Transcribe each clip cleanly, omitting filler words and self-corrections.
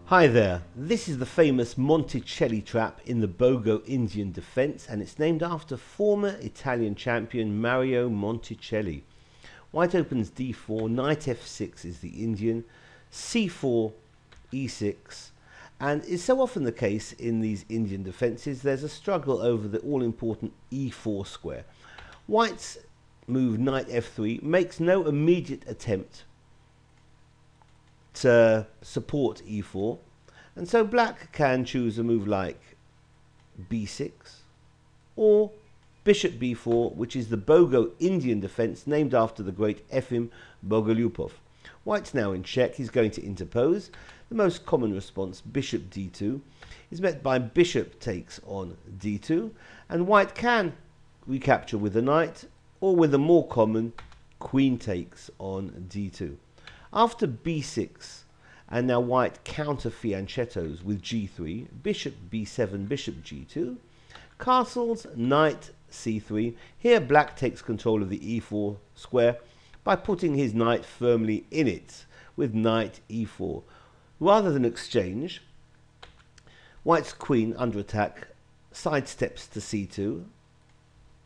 Hi there, this is the famous Monticelli trap in the Bogo Indian defence, and it's named after former Italian champion Mario Monticelli. White opens d4, knight f6 is the Indian, c4, e6, and it's so often the case in these Indian defences there's a struggle over the all-important e4 square. White's move knight f3 makes no immediate attempt to support e4, and so black can choose a move like b6 or bishop b4, which is the Bogo Indian defense named after the great Efim Bogolyubov. White's now in check. He's going to interpose. The most common response, bishop d2, is met by bishop takes on d2, and white can recapture with a knight or with a more common queen takes on d2. After b6, and now white counter fianchettos with g3, bishop b7, bishop g2, castles, knight c3. Here black takes control of the e4 square by putting his knight firmly in it with knight e4. Rather than exchange, white's queen under attack sidesteps to c2,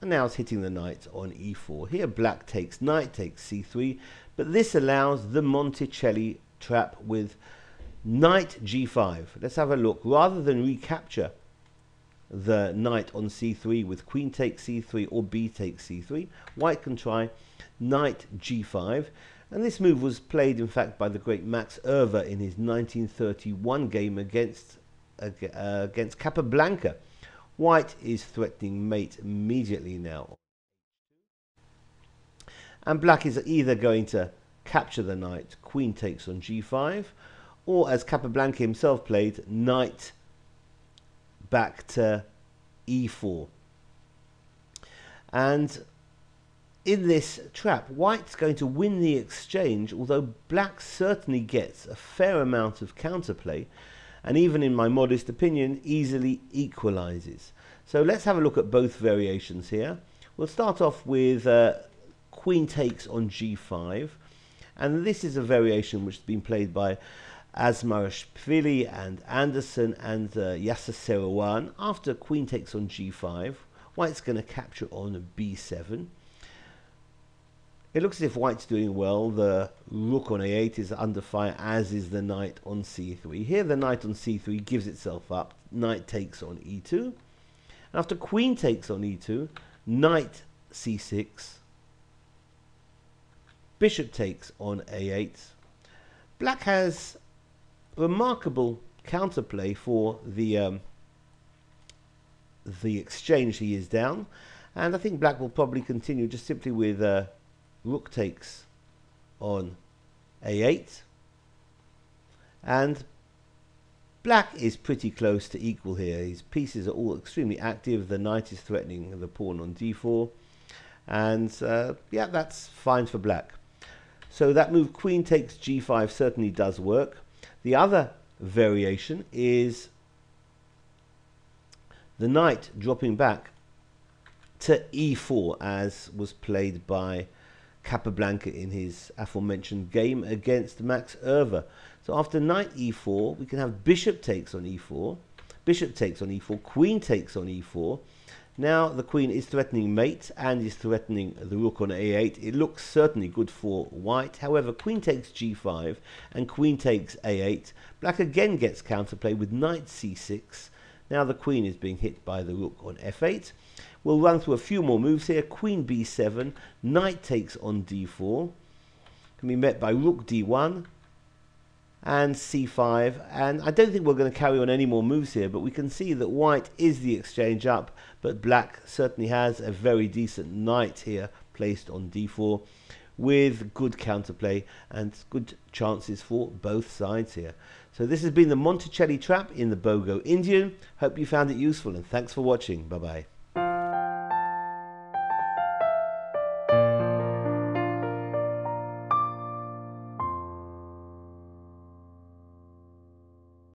and now it's hitting the knight on e4. Here black takes, knight takes c3, but this allows the Monticelli trap with knight g5. Let's have a look. Rather than recapture the knight on c3 with queen takes c3 or b takes c3, white can try knight g5, and this move was played in fact by the great Max Erber in his 1931 game against Capablanca. White is threatening mate immediately now, and black is either going to capture the knight, queen takes on g5, or as Capablanca himself played, knight back to e4. And in this trap, white's going to win the exchange, although black certainly gets a fair amount of counterplay, and even in my modest opinion, easily equalizes. So let's have a look at both variations here. We'll start off with queen takes on g5, and this is a variation which has been played by Asmarashvili and Anderson and Yasser Serouan. After queen takes on g5, white's going to capture on b7. It looks as if white's doing well. The rook on a8 is under fire, as is the knight on c3. Here the knight on c3 gives itself up. Knight takes on e2. And after queen takes on e2, knight c6, bishop takes on a8. Black has remarkable counterplay for the exchange he is down, and I think black will probably continue just simply with rook takes on a8, and black is pretty close to equal here. His pieces are all extremely active. The knight is threatening the pawn on d4, and yeah, that's fine for black. So that move queen takes g5 certainly does work. The other variation is the knight dropping back to e4, as was played by Capablanca in his aforementioned game against Max Erber. So after knight e4, we can have bishop takes on e4, bishop takes on e4, queen takes on e4. Now the queen is threatening mate and is threatening the rook on a8. It looks certainly good for white. However, queen takes g5 and queen takes a8. Black again gets counterplay with knight c6. Now the queen is being hit by the rook on f8. We'll run through a few more moves here. Queen b7, knight takes on d4. Can be met by rook d1 and c5, and I don't think we're going to carry on any more moves here, but we can see that white is the exchange up, but black certainly has a very decent knight here placed on d4 with good counterplay and good chances for both sides here. So this has been the Monticelli trap in the Bogo Indian. Hope you found it useful, and thanks for watching. Bye bye.